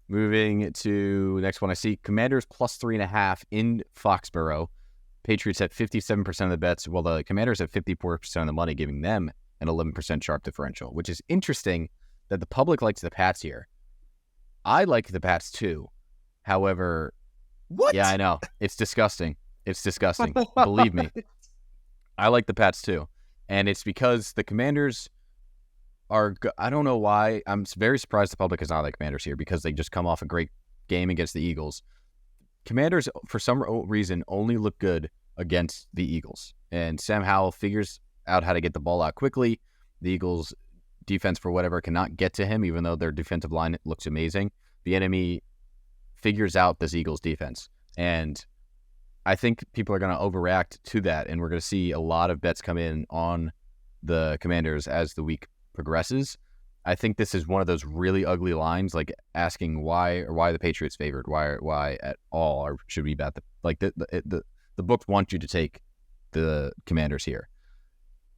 Moving to the next one, I see Commanders plus 3.5 in Foxborough. Patriots at 57% of the bets, while the Commanders at 54% of the money, giving them an 11% sharp differential, which is interesting that the public likes the Pats here. I like the Pats too. However, what? Yeah, I know. It's disgusting. It's disgusting. Believe me. I like the Pats too. And it's because the Commanders are, I don't know why. I'm very surprised the public is not like Commanders here because they just come off a great game against the Eagles. Commanders, for some reason, only look good against the Eagles. And Sam Howell figures out how to get the ball out quickly. The Eagles' defense, for whatever, cannot get to him, even though their defensive line looks amazing. The enemy figures out this Eagles defense. And I think people are going to overreact to that. And we're going to see a lot of bets come in on the Commanders as the week progresses. I think this is one of those really ugly lines, like asking why the Patriots favored, why at all, or should we bet the books want you to take the Commanders here,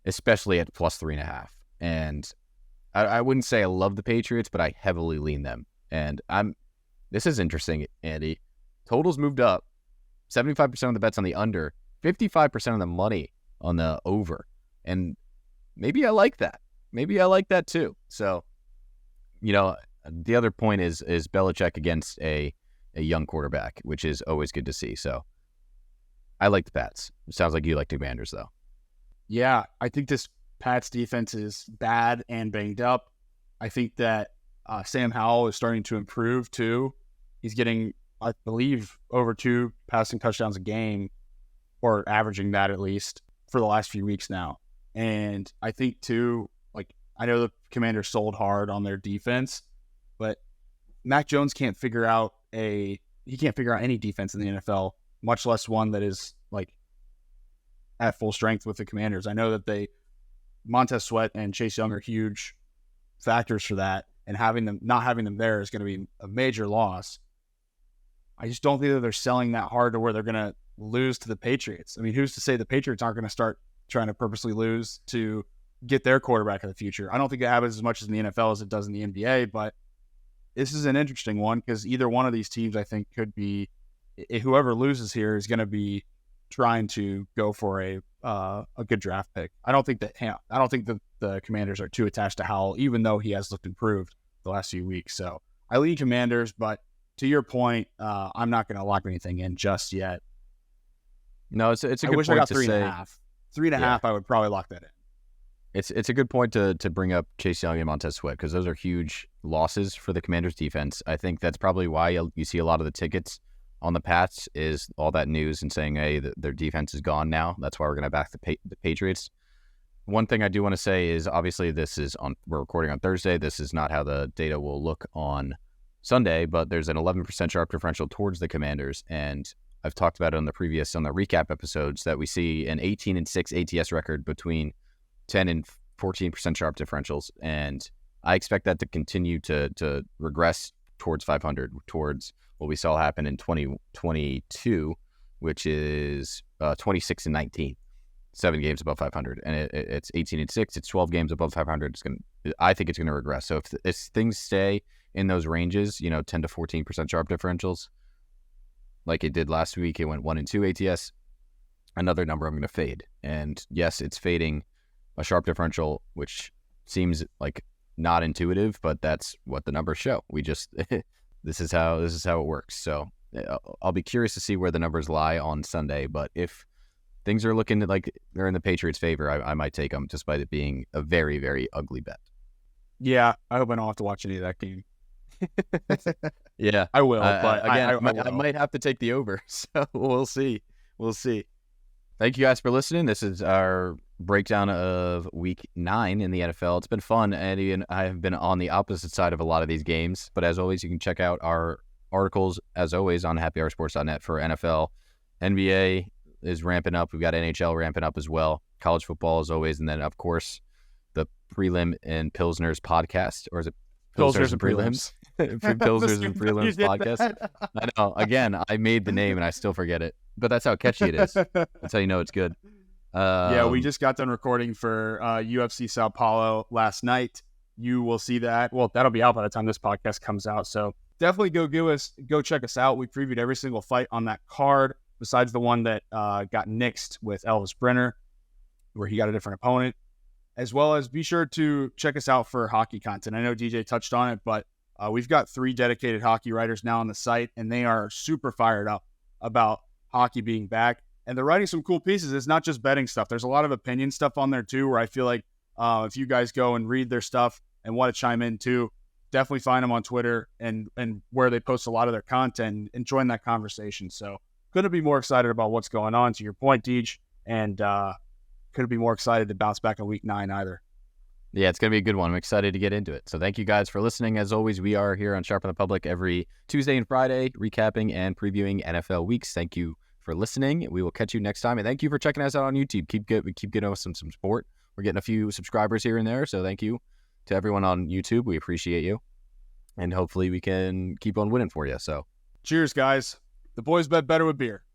especially at plus 3.5. And I wouldn't say I love the Patriots, but I heavily lean them. And this is interesting, Andy. Totals moved up, 75% of the bets on the under, 55% of the money on the over, and maybe I like that. Maybe I like that too. So, the other point is Belichick against a young quarterback, which is always good to see. So, I like the Pats. It sounds like you like the Commanders, though. Yeah, I think this Pats defense is bad and banged up. I think that Sam Howell is starting to improve too. He's getting, I believe, over 2 passing touchdowns a game, or averaging that at least for the last few weeks now. And I think too, I know the Commanders sold hard on their defense, but Mac Jones can't figure out any defense in the NFL, much less one that is at full strength with the Commanders. I know that Montez Sweat and Chase Young are huge factors for that, and not having them there is going to be a major loss. I just don't think that they're selling that hard to where they're going to lose to the Patriots. I mean, who's to say the Patriots aren't going to start trying to purposely lose to get their quarterback of the future? I don't think it happens as much as in the NFL as it does in the NBA, but this is an interesting one because either one of these teams, I think, could be, whoever loses here is going to be trying to go for a good draft pick. I don't think that the Commanders are too attached to Howell, even though he has looked improved the last few weeks. So I lean Commanders, but to your point, I'm not going to lock anything in just yet. No, it's a good point. I wish I got 3.5. 3.5, I would probably lock that in. It's a good point to bring up Chase Young and Montez Sweat because those are huge losses for the Commanders defense. I think that's probably why you see a lot of the tickets on the Pats is all that news and saying, hey, their defense is gone now. That's why we're going to back the Patriots. One thing I do want to say is obviously we're recording on Thursday. This is not how the data will look on Sunday, but there's an 11% sharp differential towards the Commanders. And I've talked about it on the recap episodes that we see an 18-6 ATS record between 10 and 14% sharp differentials, and I expect that to continue to regress towards 500, towards what we saw happen in 2022, which is 26-19, 7 games above 500, and it's 18-6. It's 12 games above 500. I think it's going to regress. So if things stay in those ranges, 10 to 14% sharp differentials, like it did last week, it went 1 and 2 ATS. Another number I'm going to fade, and yes, it's fading a sharp differential, which seems like not intuitive, but that's what the numbers show. We just this is how it works. So I'll be curious to see where the numbers lie on Sunday. But if things are looking like they're in the Patriots' favor, I might take them, despite it being a very, very ugly bet. Yeah, I hope I don't have to watch any of that game. Yeah, I will. But again, I might have to take the over. So we'll see. Thank you guys for listening. This is our breakdown of Week 9 in the NFL. It's been fun. Eddie and I have been on the opposite side of a lot of these games, but as always, you can check out our articles, as always, on happyhoursports.net for NFL. NBA is ramping up. We've got NHL ramping up as well. College football, as always, and then, of course, the Prelim and Pilsners podcast, or is it Pilsners and Prelims? Pilsners and Prelims podcast. I know. Again, I made the name and I still forget it, but that's how catchy it is. That's how you know it's good. Yeah, we just got done recording for UFC Sao Paulo last night. You will see that. Well, that'll be out by the time this podcast comes out. So definitely go check us out. We previewed every single fight on that card, besides the one that got nixed with Elvis Brenner, where he got a different opponent. As well as be sure to check us out for hockey content. I know DJ touched on it, but we've got 3 dedicated hockey writers now on the site, and they are super fired up about hockey being back. And they're writing some cool pieces. It's not just betting stuff. There's a lot of opinion stuff on there too, where I feel like if you guys go and read their stuff and want to chime in too, definitely find them on Twitter and where they post a lot of their content and join that conversation. So couldn't be more excited about what's going on, to your point, Deej, and couldn't be more excited to bounce back in week 9 either. Yeah, it's going to be a good one. I'm excited to get into it. So thank you guys for listening. As always, we are here on Sharpen the Public every Tuesday and Friday, recapping and previewing NFL weeks. Thank you for listening. We will catch you next time. And thank you for checking us out on YouTube. Keep getting us some support. We're getting a few subscribers here and there. So thank you to everyone on YouTube. We appreciate you. And hopefully we can keep on winning for you. So cheers, guys. The boys bet better with beer.